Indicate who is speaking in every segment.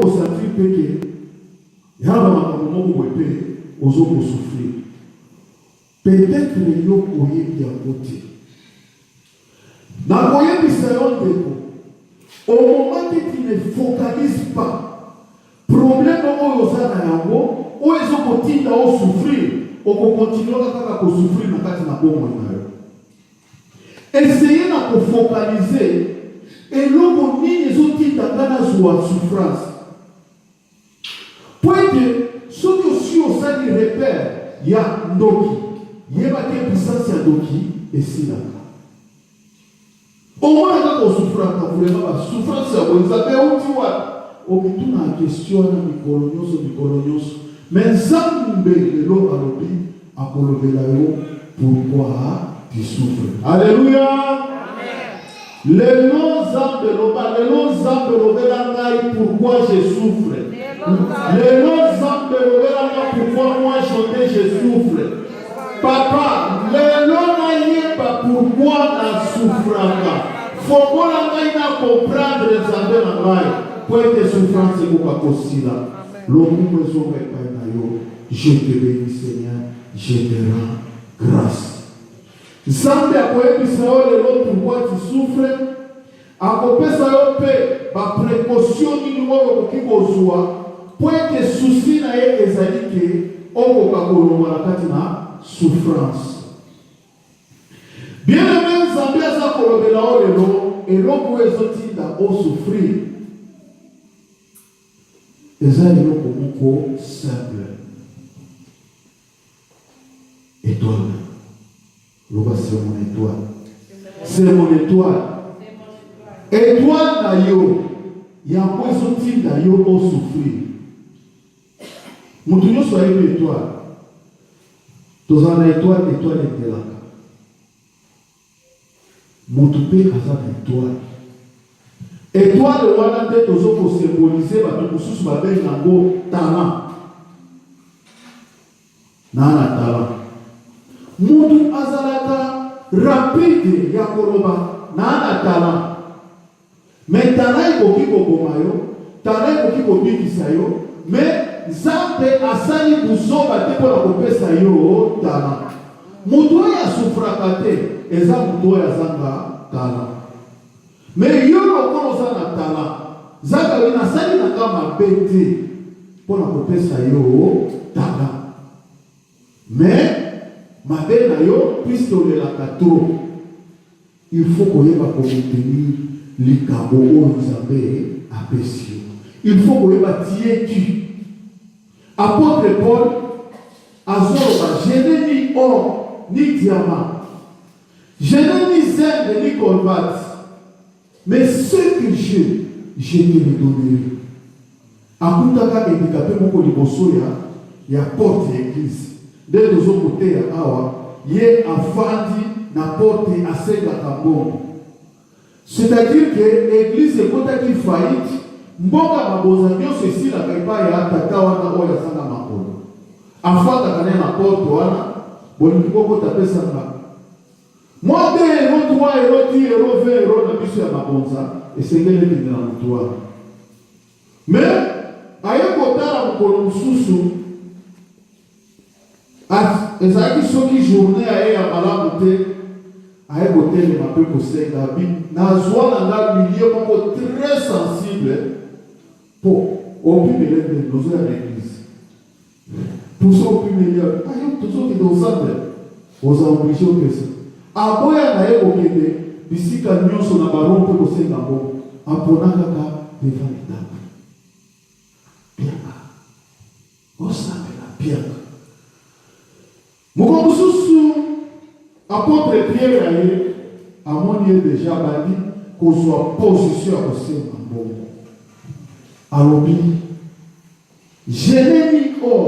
Speaker 1: sentir que il y a un moment où on peut souffrir. Peut-être que les gens ont bien côté. Dans le au moment que tu ne focalises pas, problème aux yango, où ils ont continué à souffrir, on continue à souffrir dans le monde. Essayez de focaliser et l'homme ils ont dit dans la souffrance. Pour que ceux qui aussi au sein du repère, il y a Ndoki, il y a une puissance à Ndoki et Sinaka. Au moins, quand on souffre, vraiment, la souffrance, vous avez on met tout dans la question du colonios. Mais ça, nous l'eau à l'obi, à pourquoi tu souffres. Alléluia. Les noms de l'oba, les noms de l'oba, pourquoi je souffre. Les noms de l'oba, pourquoi moi je souffre. Papa, les noms pas pourquoi la souffrance. Faut qu'on comprendre les affaires pour être souffrance et pour possible. L'homme je te bénis Seigneur, je te rends grâce. Zambe à quoi pourquoi tu souffres, à côté ça ma précaution du numéro qui soit pour que souci n'a ezali que on va souffrance. Bien aimé, Zambe a ça pour le bénéfice et l'on peut souffrir. Et ça, il y a simple. Étoile. L'oba, c'est mon étoile. C'est mon étoile. Étoile d'ailleurs. Il y a un point sorti d'ailleurs pour souffrir. Nous devons soyez une étoile. Tous en étoile était là. Mon toupé a ça étoile. Étoile, on a peut-être pour symboliser, pour soutenir un talent. Nana talent. Mutu azalaka rapide ya koloba nana talent. Mais talent ikoki kobomayo, talent ikoki kobikisa yo, mais Nzambe asali buzoba te pour kopesa yo talent. Mutu ya souffraka te, eza mutu ya zanga talent. Mais yo lokolo za na talent. Zaka wina sali na kama bete pour kopesa yo talent. Mais ma belle nayo, puisque on est là trop, il faut qu'on ait pas maintenir les cabots où nous avons apprécié. Il faut qu'on ait pas tirer tu. Apôtre Paul, Azor, je n'ai ni or ni diamant, je n'ai ni zèle ni colvat, mais ce que j'ai, je te le donnerai. Akutaka handicapé mon kolibosoya, il y a porte l'église. Dès les autres côtés, il y a un fandi n'apporte assez de la. C'est-à-dire que l'église est côté qui faillite, mbonga mabozanyo ceci la kaipa ya tata wana oya sana makolo. Afata kana na porte wana, bolingo ko tapesa nga. Moi de héros 3 héros 10 héros 20 héros na biso ya mabonza, et c'est ngele ki na mutwa. Mais ayeko tala mukolo mususu ezalaki soki journée aye ya malamu te aye kotelema mpe kosenga nazwa na nga milieu moko très sensible po opimele mpe nozo ya l'église toso opimeli ayo tozokende ozambe oza oblige opesa aboya na ye kokende bisika nyonso na baro mpe kosenga ngo apona kaka devant l'étape piaka osambela piaka. Mon sous apôtre Pierre a mon déjà bâti qu'on soit position à ce bon. Alors, je n'ai ni or,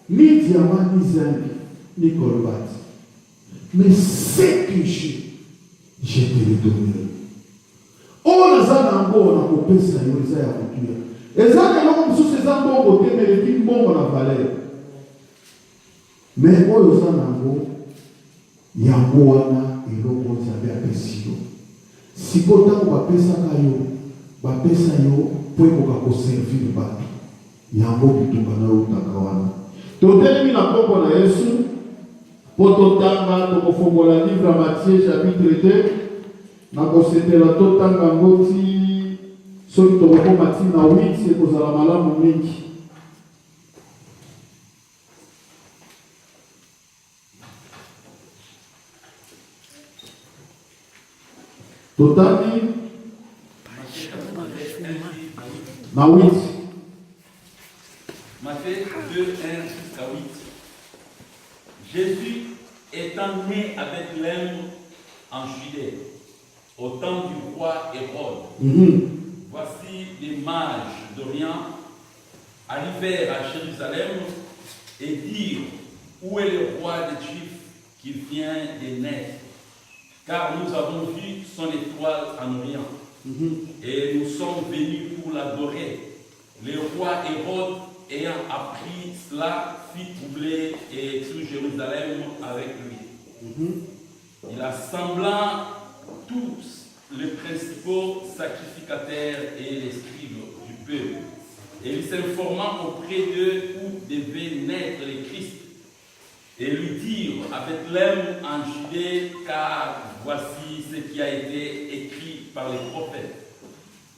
Speaker 1: ni diamant, ni zinc, ni colbat. Mais ce que j'ai, je te le donnerai. On a ça dans on a coupé ça, il y a un et ça, quand on sous ces ambos, on a dit bon, on a valeur. Mais oyo za nango yango wana eloko nzambe apesi yo sikoyo ntango bapesaka yo bapesa yo po ekoka koservir bato yango bitumba na utaka wana. Totelemi na kombo na Yesu po totanga tokofongola livre ya Matthieu chapitre 2 na kosetela totanga ngoti soki tokokoma ntina 8 ekozala malamu mingi. Totali na 8.
Speaker 2: Matthieu 2, 1 jusqu'à 8. Jésus étant né à Bethléem en Judée, au temps du roi Hérode, voici les mages d'Orient arrivèrent à Jérusalem et dirent: où est le roi des Juifs qui vient de naître? Car nous avons vu son étoile en Orient, et nous sommes venus pour l'adorer. Le roi Hérode, ayant appris cela, fit troubler et tout Jérusalem avec lui. Il assembla tous les principaux sacrificateurs et les scribes du peuple, et il s'informa auprès d'eux où devait naître le Christ. Et lui dirent à Bethléem en Judée, car voici ce qui a été écrit par les prophètes.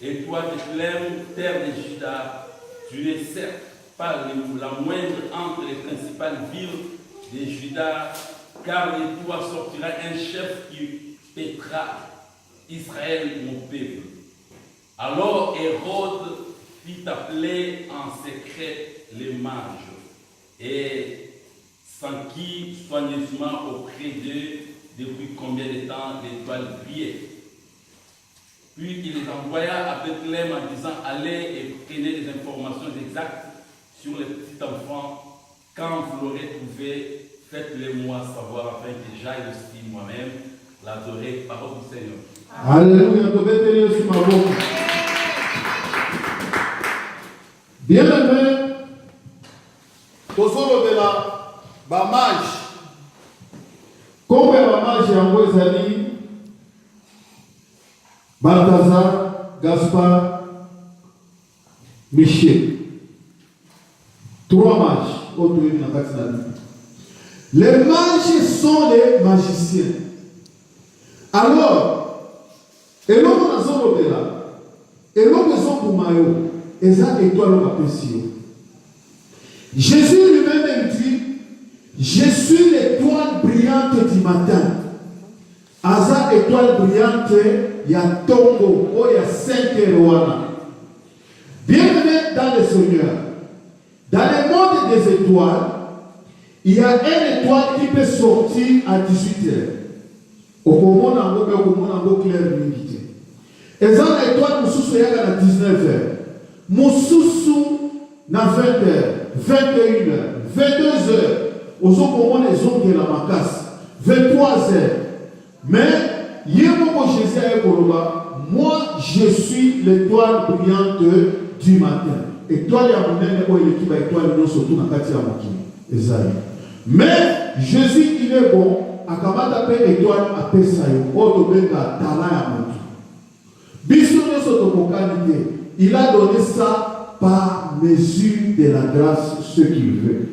Speaker 2: Et toi, Bethléem, terre de Juda, tu n'es certes pas la moindre entre les principales villes de Juda, car de toi sortira un chef qui paîtra Israël, mon peuple. Alors Hérode fit appeler en secret les mages et s'enquit soigneusement auprès d'eux depuis combien de temps l'étoile brillait. Puis il les envoya à Bethléem en disant: allez et prenez des informations exactes sur les petits enfants. Quand vous l'aurez trouvé, faites-le-moi savoir afin que j'aille aussi moi-même l'adorer. Parole du Seigneur.
Speaker 1: Alléluia. Bien-aimé, tozolobela bamage kombe bamage yango ezali Balthazar, Gaspard, Michel. 3 mages. Les mages sont les magiciens. Alors, eloko nazolobela, eloko ezokumayo, eza étoile kapesio. Jésus lui-même dit: je suis l'étoile brillante du matin. Aza étoile brillante ya Tongo, ou ya 5 Eroana. Bienvenue dans le Seigneur. Dans le monde des étoiles, il y a une étoile qui peut sortir à 18h. Au moment où on a clair limité. Et ça, l'étoile, Moussoussou, il y a 19h. Moussoussou, na 20h, 21h, 22h. Au moment les ondes de la macasse, 23h. Mais, moi, je suis l'étoile brillante du matin. Étoile ya monene ko équipe étoile non surtout na kati ya mokili. Mais Jésus il est bon, akamata pe étoile a pesa yo, oto benga tala ya moto. Biso no soto kokanite, il a donné ça par mesure de la grâce ce qu'il veut.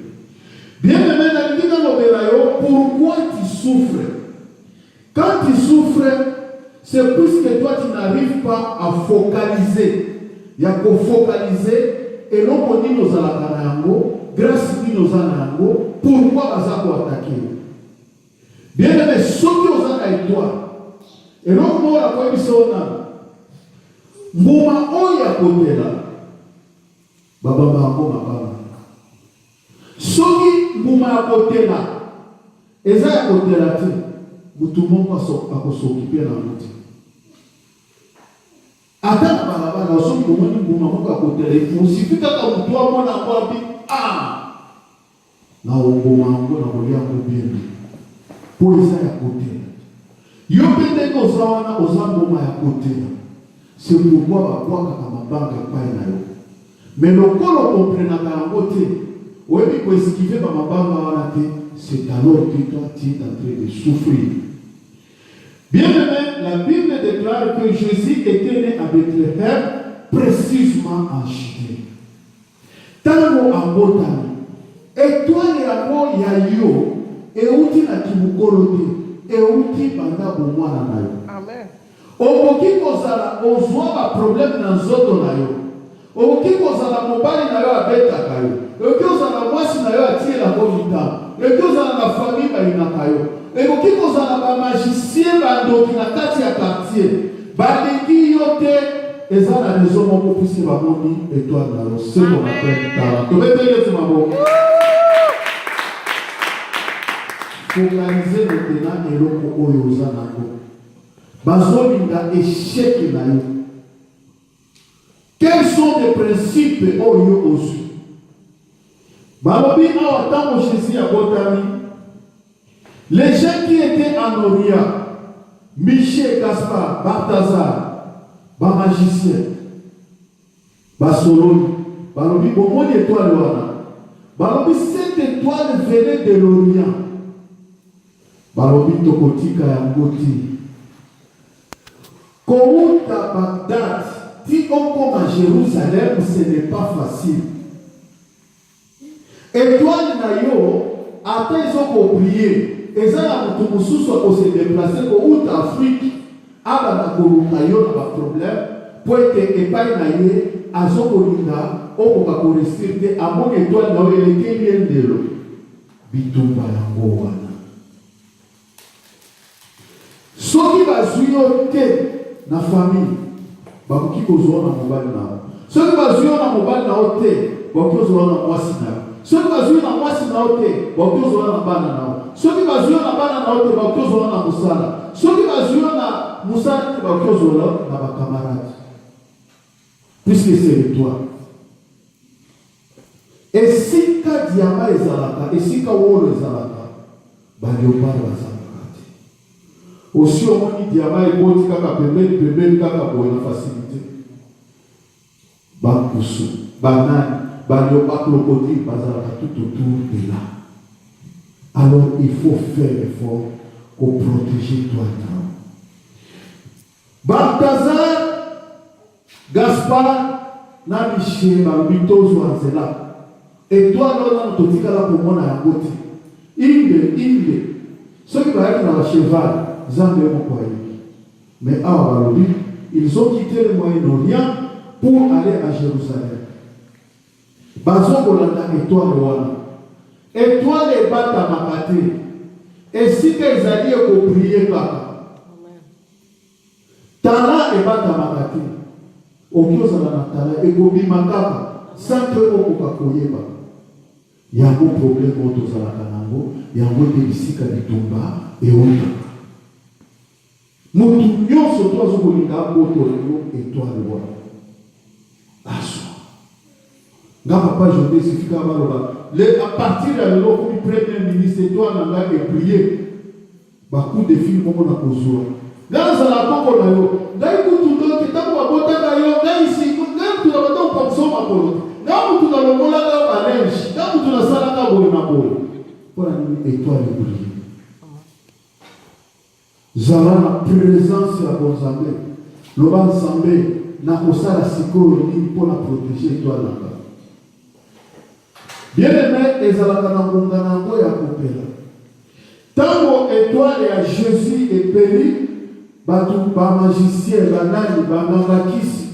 Speaker 1: Bien aimé na ndika lobela yo, pourquoi tu souffres? Quand tu souffres, c'est puisque toi tu n'arrives pas à focaliser. Il y a qu'à focaliser et l'on dit nos alakanango, grâce à nos anango, pourquoi on va attaquer? Bien aimé, ceux qui ont attaqué toi, et l'on m'a dit que c'est Mouma oya côté là, Baba Baba. Soki Mouma côté là, et ça à côté là, tout le monde va s'occuper dans l'autre. Attends, balabala, soki bomoni Mouma côté là, il suffit que tu toi mon encore dit ah, na Mouma ngo na kolia ko bien. Pour ça à côté. Yo pende ko zawana ozambo ya côté là. C'est pourquoi on va voir mais le corps comprend la beauté. Oui, c'est alors que toi tu es en train de souffrir. Bien aimé, la Bible déclare que Jésus était né à Bethléem précisément en Judée. Tango abotami, étoile yango ya yo, euti na kimukolo te, euti banda bomwana na yo.
Speaker 3: Amen.
Speaker 1: Okoki kozala ozwa ba problème na nzoto na yo. Okoki kozala mobali na yo abetaka yo. Okoki kozala mwasi na yo atiela ko vitamo. Okoki kozala na famille bayinaka yo. Okoki kozala ba magicien bandoki na kati ya quartier. Balingi yo te ezala raison moko puisque bamoni étoile na yo. C'est qu'on appelle talent. Tobetele tu mabo. Focaliser maintenant eloko oyo oza nango. Bazolinga échec na yo. Quels sont les principes oyo osu? Balobi awa tango Jésus abotami. Les gens qui étaient en Orient, Michel, Gaspard, Balthazar, ba magicien, ba soloni, balobi bomoni étoile wana. Balobi cette étoile venait de l'Orient. Balobi tokotika ya ngoti. Kouta Bagdad, si on come à Jérusalem, ce n'est pas facile. Étoile na yo, après ils ont prié, et ça a tout le monde se déplacer pour Afrique, avant de koluka yo na problème, pour être épargné na ye, à son kolinga, on peut pas rester à mon étoile na yo le kelien de l'eau. Bitumba yango wana. Soki bazuyo te na famille, bakoki kozwa na mobali na. Soki bazuyo na mobali na te, bakoki kozwa na mwasi na. Soki bazuyo na mwasi na te, bakoki kozwa na bana na. Soki bazuyo na bana na te, bakoki kozwa na musala. Soki bazuyo na musala te, bakoki kozwa na bakamarade. Puisque c'est toi. Et si ka diama ezalaka, et si ka wolo ezalaka, baliopa bazalaka. Aussi au moins il diama eboti kaka pembeni kaka boye na facilité. Bakusu, banani, baliopa crocodile bazalaka tout autour de là. Alors il faut faire l'effort pour protéger toi. Balthazar, Gaspard, na Michel, Balbito, Zouanzela. Et toi, là, on te dit que là, pour moi, on a un côté. Inde. Ceux qui vont être dans le cheval, ils ont des moyens. Mais à ils ont quitté le Moyen-Orient pour aller à Jérusalem. Bazo Bolanda, étoile Wana. Étoile et bata makate. Et si qu'ils allaient pour prier, papa. Tala et bata makate. Okiozala na tala ekobi makaka sans que okoka koyeba. Yango problème otozalaka nango, yango ebisika bitumba eota. Mutu nyonso to azokolinga boto yo étoile wana. Aso. Nga papa Jodé sifika baloba. À partir de l'eau du premier ministre étoile nanga et prier. Bakou de filles comme on a kozwa. Dans la Congo, ngai kutundo kitabu babotaka yo ngai siku ngai tunabato kwa kusoma polo ngai tunalomola ka balenji ngai tunasala ka boye na boye pour une étoile brille. Zala na présence ya bonzambe loba nsambe na kosala sikoyo ni pour la protéger étoile nanga. Bien aimé ezalaka na ngonga nango ya kopela. Tango étoile ya Jésus et péri batu ba magicien banani bangangakisi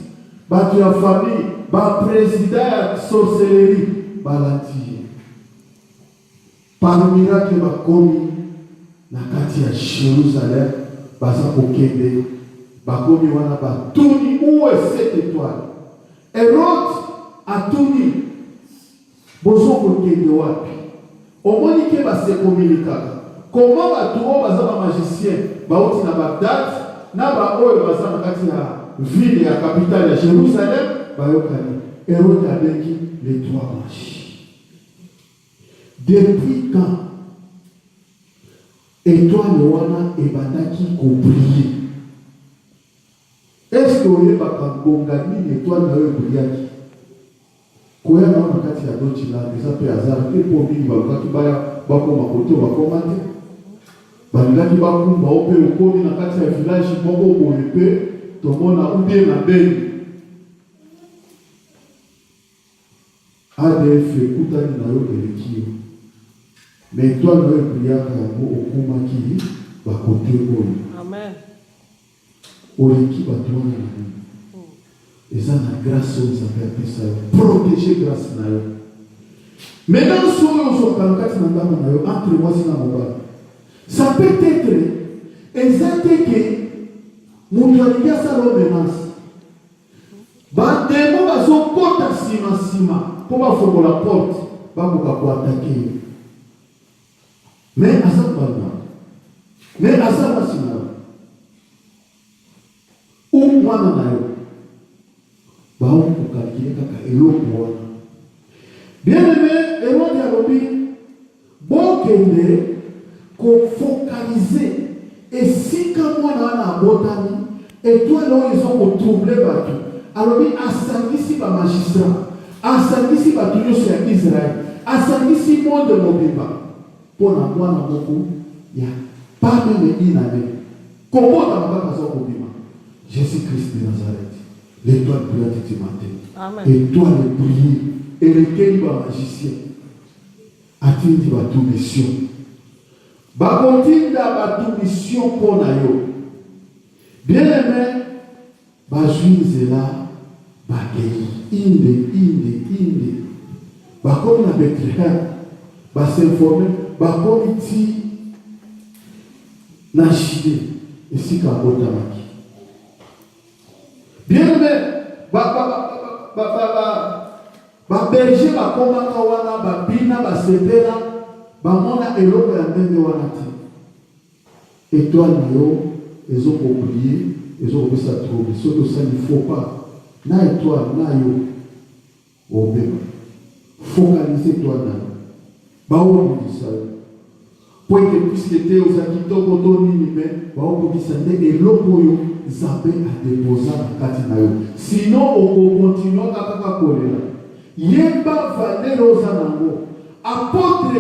Speaker 1: batu ya famille ba président ya sorcellerie balati par miracle bakomi na kati ya Jérusalem baza kokende bakomi wana batuni où est cette étoile. Hérode atuni bozo kokende wapi omoni ke base communiquer comment batu o baza ba magicien bauti na Bagdad na ba oyo baza na kati ya ville ya capitale ya Jérusalem bayokani Hérode avec les trois blanches. Depuis quand étoile wana ebandaki kobriller? Est-ce que oye bakangonga nini étoile na yo ebrillaki? Koya na kati ya dochi la eza pe azara pe po mingi balokaki baya bakoma koto bakoma te. Balingaki bakumba ope okoni na kati ya village moko boye pe tomona ubie na beni. ADF ekutani na yo elekio. Mais toi, nous prions au Kumaki, va côté
Speaker 3: Amen.
Speaker 1: Au l'équipe à toi, et ça, la grâce aux appels, ça, protéger grâce à eux. Maintenant, si on a entre moi et moi, ça peut être exact que mon ami a sa menace. Bandemo bazo kota sima pour pas faire la porte, pas pour attaquer. Mais à ça masina ou moi na yo ba on ko calculer kaka eloko wana. Bien aimé, Hérode alobi bon kende ko focaliser et si quand moi na botani et toi là ils ont ko troubler bateau. Alobi asangisi ba magistrat, asangisi ba tunyo sur Israël, asangisi monde mobimba. Pour la moi na beaucoup, il y a pas même une année. Comment t'as pas besoin de dire Jésus-Christ de Nazareth, l'étoile brillante du matin, étoile brillante, et lequel va magicien, a-t-il va tout mission. Va continuer à tout mission pour nayo. Bien aimé, va jouer là, va guérir, inde, va comme la Bethléem, va s'informer. Bakomiti na chide esika bota maki. Bien aimé, berger bakoma kawana babina basepela bamona eloko ya ndenge wana ti. Étoile nayo ezokoblier ezokopesa trouble soki ça ne faut pas na étoile nayo obeba focaliser toi nayo. Pour que puisse était aux akitoko toni mais baobisa nde eloko yo Nzambe a déposé na kati na yo. Sinon on continue kaka kolela. Yemba valeur aux anango. Apôtre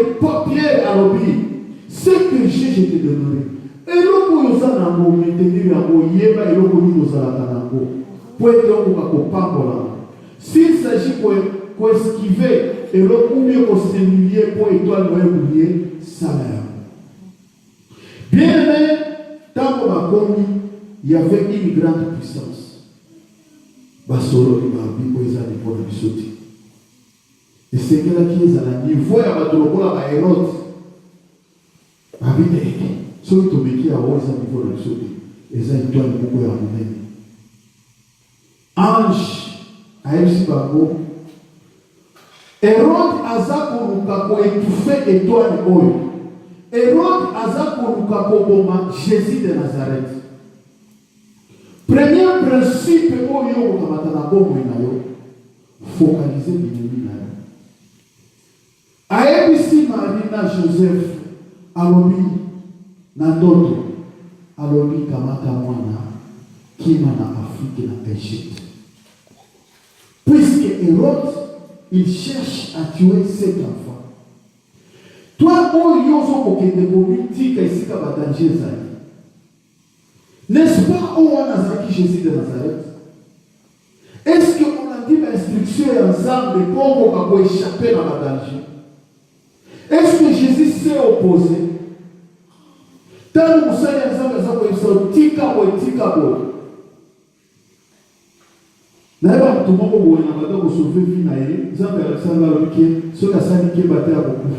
Speaker 1: Pierre alobi ce que j'ai te donné. Eloko yo zanango maintenir yango yemba eloko ni ozalaka nango. Pour être ko pambola. S'il s'agit pour esquiver et le combien qu'on s'est lié pour étoile noire oublier salaire. Bien aimé, tant qu'on a commis, il y avait une grande puissance. Basoro ni mabi pour les années pour la bisoti. Et c'est que là qui est à la niveau à Badolokola à Hérode. Habite. Celui qui a mis à haut les niveau de la bisoti. Et ça étoile beaucoup à mon ange a eu Babo. Hérode azakoruka ko étouffer étoile oyo. Hérode azakoruka ko boma Jésus de Nazareth. Premier principe oyo kamata na bomo na yo. Focaliser binemi na yo. Aebisi Marie na Joseph alobi na ndoto alobi kamata mwana kima na Afrique na Égypte. Puisque Hérode il cherche à tuer cet enfant. Toi, oh, yoso kokende politique ici kaba danger zali. N'est-ce pas où on a zaki Jésus de Nazareth? Est-ce qu'on a dit l'instruction ensemble pour échapper dans la danger? Est-ce que Jésus s'est opposé? Tant que vous savez ensemble, ils sont tika boy. D'ailleurs, tout le monde a sauvé la vie naïe. Ils ont Alexandre Alobiké, ceux qui ont sali batté à beaucoup.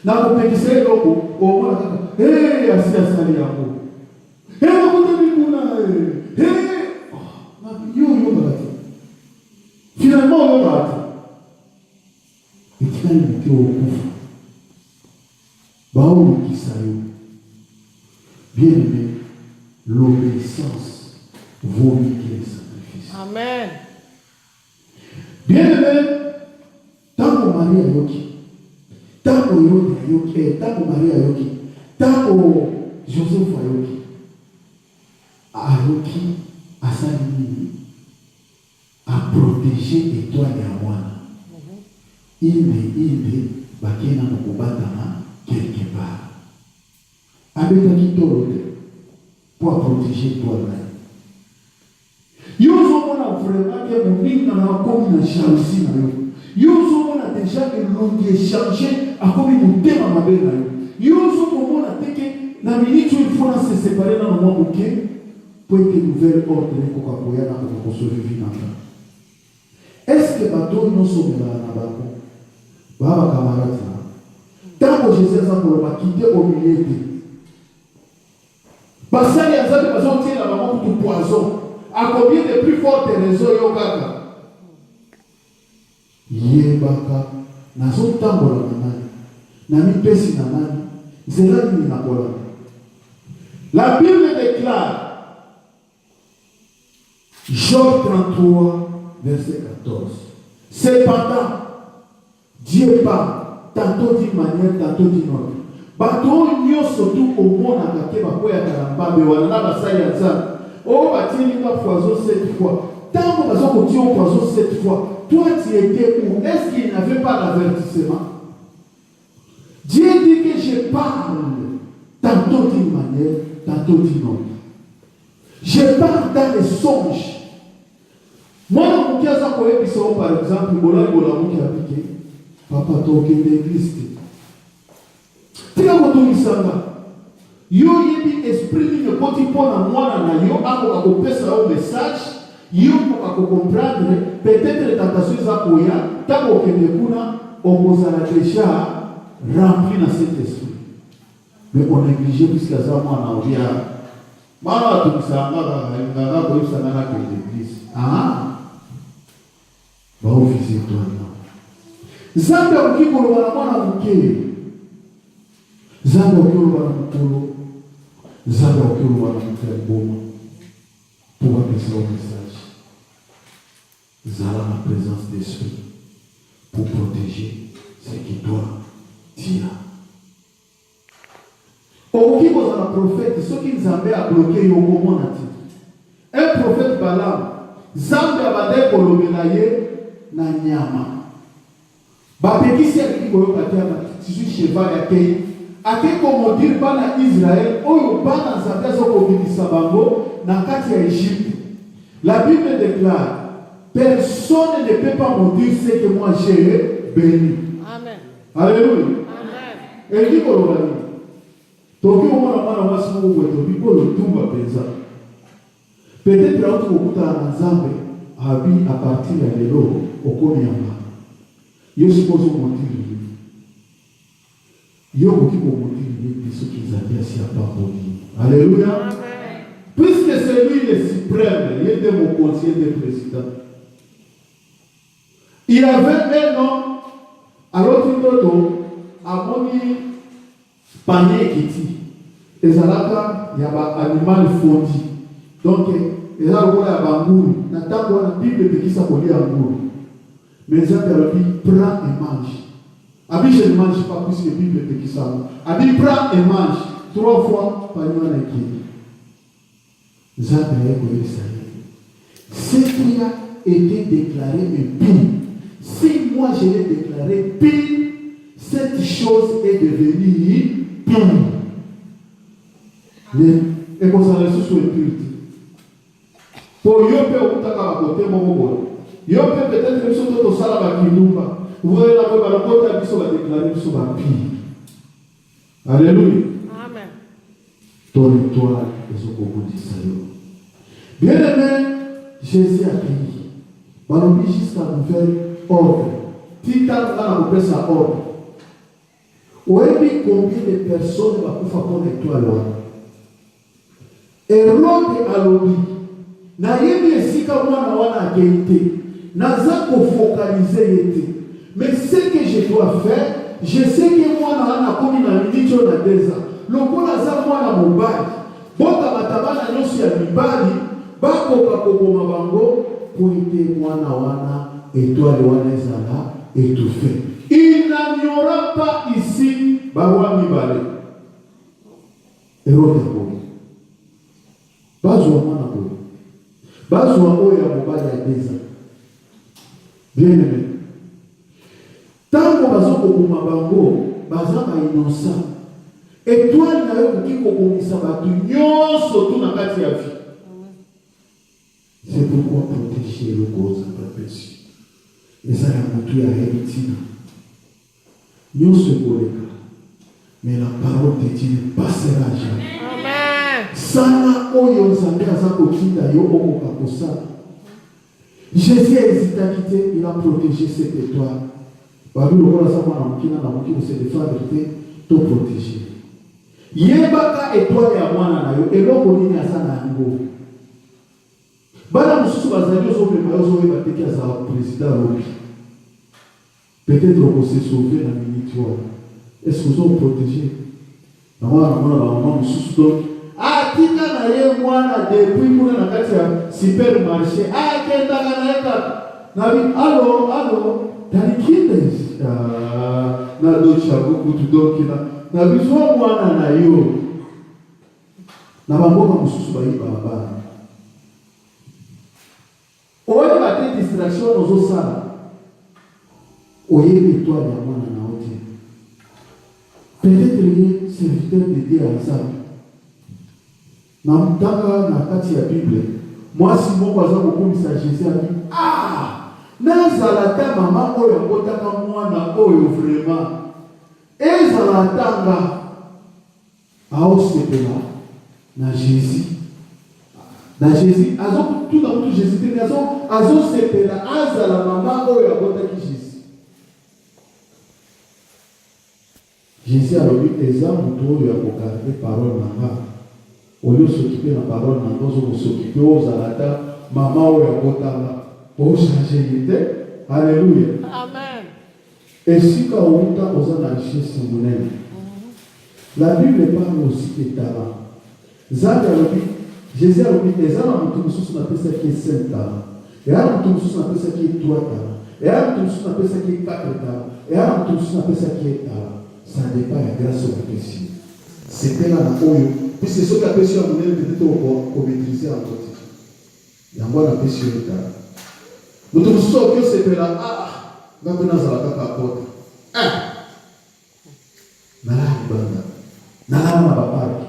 Speaker 1: N'a pas pété c'est l'eau. Au moins, hé, assis à sali à vous. Hé, on a dit qu'on a. Hé, yo, finalement, on a. Et tu as mis au coup. Baou qui s'aille. Bien aimé, l'obéissance vaut mieux que les sacrifices.
Speaker 3: Amen.
Speaker 1: Bien aimé, tant que Marie a yoki, tant que Hérode a yoki, tant que Marie a yoki, tant que Joseph a yoki, a salini, a protégé l'étoile de Awana. Il bakena mokobatama quelque part. Avec pour protéger l'étoile. Yozo mona vraiment que mon na comme na jalousie na yo. Yozo mona déjà échangé à comme il thème à ma belle. Il y a aussi pour moi la minute où il faut se séparer dans le monde ok pour que nouvelle ordre de Coca-Cola dans le survivre. Est-ce que bateau non sommes là na bako? Baba camarade là. Tant que Jésus a pour le quitter au milieu de parce qu'il y a des personnes qui ont la tout poison. À combien de plus fortes raisons il y a Yebaka, nazo tambola nanani, nami pesi nanani, zela ni nakola. La Bible déclare, Job 33, verset 14. Cependant, Dieu parle, tantôt d'une manière, tantôt d'une autre. Bato nyo surtout au monde à laquelle va pouvoir karamba, bewana basai ya za. Oh, batini ka poison 7 fois. Tant que bazo ko tio poison 7 fois. Toi, tu étais où? Est-ce qu'il n'avait pas d'avertissement? Dieu dit que je parle tantôt d'une manière, tantôt d'une autre. Je parle dans les songes. Moi, mon cœur, par exemple, qui a piqué, papa, toi, qui est l'église. Tu as entendu ça? Yo, il y a esprit qui ne peut pas moi, yo, un message. Yo pour comprendre peut-être les tentations za koya tant que kuna opposana déjà rempli dans cet esprit mais on néglige puisque ça moi na odia mama tu sanga nganga ko isana na l'église ba officier toi zambe ukiko lo bana mukele zambe ukiko bana mukolo zambe ukiko bana mukele boma pour appeler au message. Zala la présence d'esprit pour protéger ce qui doit dire. Au qui vous un prophète, ceux qui nous avaient à bloquer Yokomon a dit. Un prophète Balaam, Zambe abade kolomenaye na nyama. Bapekisi ya kiki koyo katiana, tissu cheval ya kei. Ake komo dire bana Israël, oyo bana Zambe zo kobimisa bango na kati ya Égypte. La Bible déclare, personne ne peut pas me dire ce que moi j'ai béni. Amen. Alléluia. Amen. Et dit qu'on va dire, toki au moins la masse nous voit toki pour le tout va penser. Peut-être là où vous êtes en Zambie, à partir de l'élo au Konyama. Je suppose qu'on monte le livre. Yo qui pour monter le livre de ceux qui avaient assis à part de Alléluia. Amen. Puisque c'est lui le suprême, il était mon conseiller de président. Il y avait un homme, alors qu'il a moni panier qui dit, et ça il y a un animal fondi. Donc, il y a un bangour, il y a une Bible qui s'appelle bangour. Mais ça, il dit, prends et mange. Abi, je ne mange pas plus que la Bible qui s'appelle. Abi, prends et mange. 3 fois par une équipe. Ce qui a été déclaré est pire. Si moi je l'ai déclaré pire, cette chose est devenue pire. Et qu'on s'en reste sur le culte. Pour yo peut côté yo peut peut-être que sur tout ça là qui nous va. Vous voyez la côté qui sont déclaré sur la pire. Alléluia. Amen. Ton étoile est au bout du salut. Bien aimé, Jésus a pris. Balobi jusqu'à nous faire ordre. Tita dans la presse à ordre. Où est-ce combien de personnes vont pouvoir pour l'étoile là? Hérode a lobby. Na yebi esika mwana wana agente. Naza ko focaliser yete. Mais ce que je dois faire, je sais que mwana wana komi na minute na deza. Lokola za mwana mobali. Bota batabana nyosi ya mibali. Bakoka koboma bango pour ete mwana wana étoile wana ezala étouffée. Il n'y aura pas ici bawa mibale. Hérode boy. Bazwa mwana boy. Bazwa oya mobali ya deza. Bien aimé. Tango bazoko koboma bango, bazaba innocent. Étoile na yo koki kokomisa batu nyonso tu na kati ya vie. C'est pourquoi protéger le cause de la personne. Et ça, la mouture a hérité. Nous sommes collègues. Mais la parole de Dieu ne passera jamais.
Speaker 3: Amen.
Speaker 1: Sana oyo nzambe aza kotinda yo okoka kosala. Jésus a hésité à quitter, il a protégé cette étoile. Babi lokola sa mwana mokina na moki se défendre te to protéger. Yebaka étoile ya mwana na yo eloko nini asa na yango. Bana mususu bazali ozomema ozoyeba te ki azala président lobi. Peut-être qu'on s'est sauvé dans la minute. Est-ce que vous avez protégé? On a sous donc. Ah, qui n'a rien, moi, depuis pour la carte supermarché. Ah, qui n'a rien. Allô, dans les kids. Na d'autres beaucoup tout donc na besoin moi na yo. Na bango comme sous bayi baba. Oye ba distraction nos osala. Oye l'étoile ya mwana na oti. Peut-être les serviteurs de Dieu ensemble. Namtaka na kati ya Bible. Moi si mon voisin mokomisa Jésus a dit ah nazalata mama oyo akotaka mwana oyo vraiment ezalatanga aosepela na Jésus. Na Jésus azo tout dans tout Jésus te azo sepela azala mama oyo akotaki Jésus. Jésus a dit exemple oyo akokarde parole nanga. Oyo s'occuper na parole nanga zo s'occuper ozalata mama oyo akotanga. Pour changer l'idée. Alléluia.
Speaker 3: Amen.
Speaker 1: Et si quand on a la richesse monnaie, la Bible parle aussi des talents. Jésus a dit, les gens ont tous on appelle ça qui est 5 talents. Et alors tous on appelle ça qui est 3 talents. Et alors tous on appelle ça qui est 4 talents. Et alors tous on appelle ça qui est talent. Ça dépend de la grâce au péché. C'était là la oyo. Puis c'est ce qu'a péché à monnaie peut-être qu'on maîtriser en côté. Il y a moi la péché au talent. Nous devons sauver que c'est là. Ah, maintenant ça va pas apporter. Ah, nala ibanda, nala na babaki.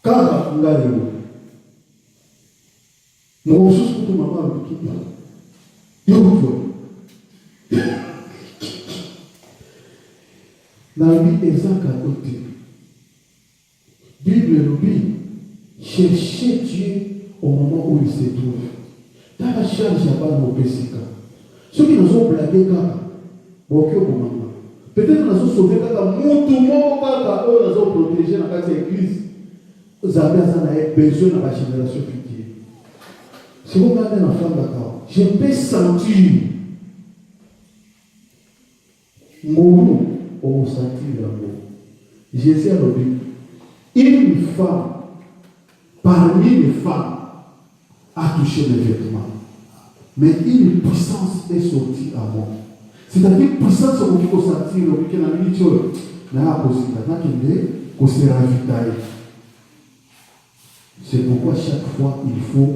Speaker 1: Quand on a eu, mon sous pour tout maman le quitte. Il vous la vie est en côté. Bible nous dit, cherchez Dieu au moment où il se trouve. Dans la charge, il n'y a pas de PCK. Ceux qui nous ont blagué, peut-être nous avons sauvé, nous avons protégé dans l'église. Vous avez besoin de la génération future. Si vous regardez la femme d'accord, je peux sentir mon au sentir l'amour. Jésus a dit, une femme parmi les femmes a touché mes vêtements. Mais une puissance est sortie à moi. C'est-à-dire que puissance qu'on peut sentir, qu'on a mis sur la c'est pourquoi chaque fois il faut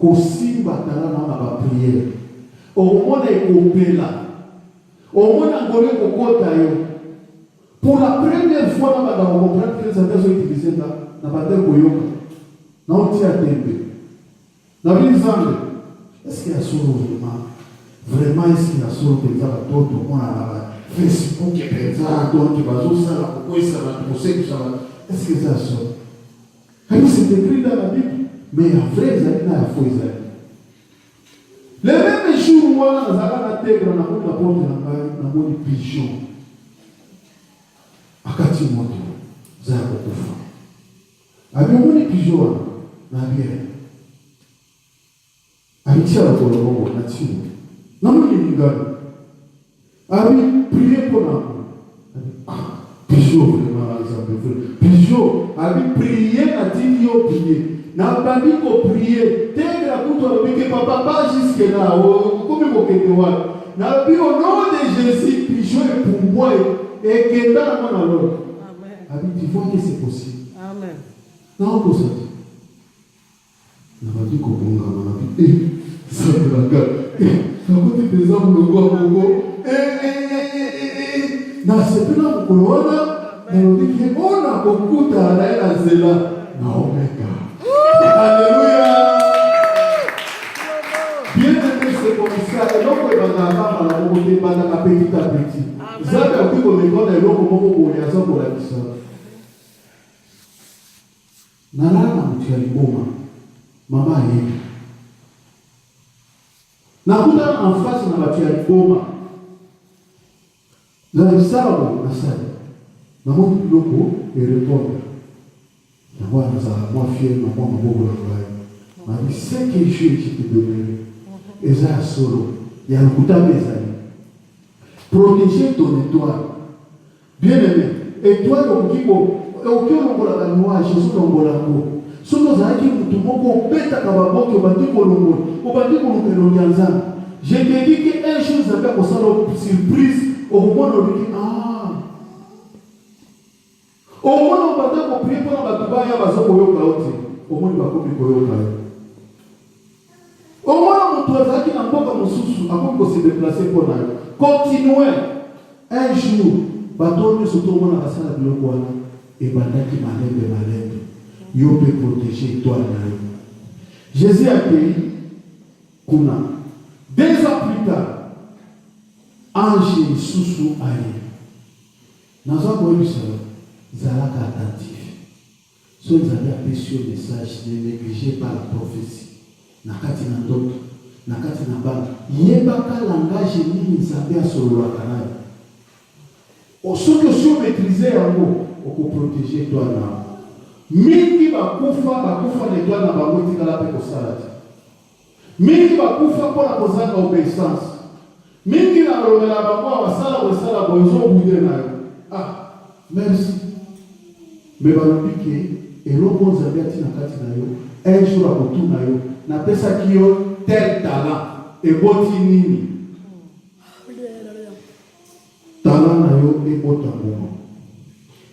Speaker 1: qu'on s'y battara dans la prière. Au moment où on est là, au moment où on est pour la première fois, on va comprendre que les attaques sont utilisées dans la bataille de Yoka. Non, on tient à temper. Dans l'Israël, est-ce qu'il y a vraiment est-ce qu'il y a solo que les abattoirs de moi à Facebook et Penza, donc qui va jouer ça, pourquoi ça va pousser que ça va. Est-ce que ça sort? C'est écrit dans la Bible, mais en vrai, ils ont la foi. Le même jour où on a la terre, on a la porte dans le pigeon. Akati moto, za kufa. Abi moni pigeon na bière. Alitia la kolongo na tio. Non mais il gagne. Abi prier pour nous. Pigeon vraiment exemple. Pigeon abi prier à Dieu prier. Na bandi ko prier. Telle la kuto que papa pas jusque là. Comme ko ketewa. Na bi au nom de Jésus pigeon est pour moi et que dans mon alors. Amen. Abi tu vois que c'est possible.
Speaker 3: Amen.
Speaker 1: Non pour ça. Na bandi ko bonga na bi. Ça la gars. Na côté des hommes le go. Na sepela mkolona na ndike ona kokuta na ela zela na omega. Alléluia. Bien aimé c'est comme ça. Et donc, on va avoir la côté pendant petit à petit. Ça veut dire que le méthode est là comme on va faire pour la mission. Nalala mtu aliboma mama yetu. Nakuta en face na watu aliboma. Za isabo na sala. Na mtu loko et répondre. Na bwana za moi fier na moi mbogo la fly. Ma dit c'est que je te donne. Eza solo. Ya kuta mezani. Protéger ton étoile. Bien aimé, étoile au kiko aucun longola ba nuage so longola ngo so nozaki mutu moko beta ka baboki obandi kolongola obandi kolongelo nyanza. Je te dis que un jour ça va kosala surprise au moment où dit au moment où bata ko prier pour ba tubaya bazo koyoka oti au moment ba komi koyoka au moment où tu azaki na mboka mususu akoko ko se déplacer pour na continuer un jour bato surtout mona basala biloko wana et bandaki malembe yo peut protéger toi na yo. Jésus a accueilli kuna 2 ans plus tard ange susu aye naza koyebisa zalaka attentif so nzambe apesi yo message ne négligez pas la prophétie na kati na ndoto na kati na bana yebaka langage nini nzambe asololaka nayo soki osi omaîtrise yango okoprotéger toi na mingi bakufa na etwale na bango etikala mpe kosala te mingi bakufa mpona kozanga obéissance mingi na lobela bango basala kosala boye ezobude na yo merci me balobi ke eloko nzambe ati na kati na yo un jour akotuna yo napesaki yo tel talent eboti nini talent na yo ebota ngoma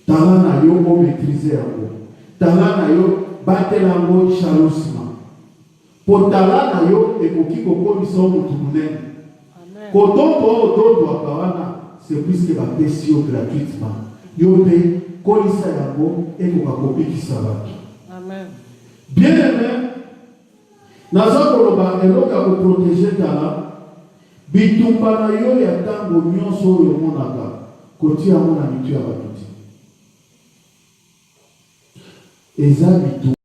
Speaker 1: talent na yo omaîtrise yango talent na yo batela yango jalousement po talent na yo ekoki kokomisa motu monene kototoaka wana c'est puisque bapesi yo gratuitement yo mpe kolisa yango ekoka kobikisa bato. Bien aimé, naza koloba eloko ya koprotege talent bitumba na yo ya ntango nyonso oyo omonaka kotia yango na mitu ya bato te eza bitumba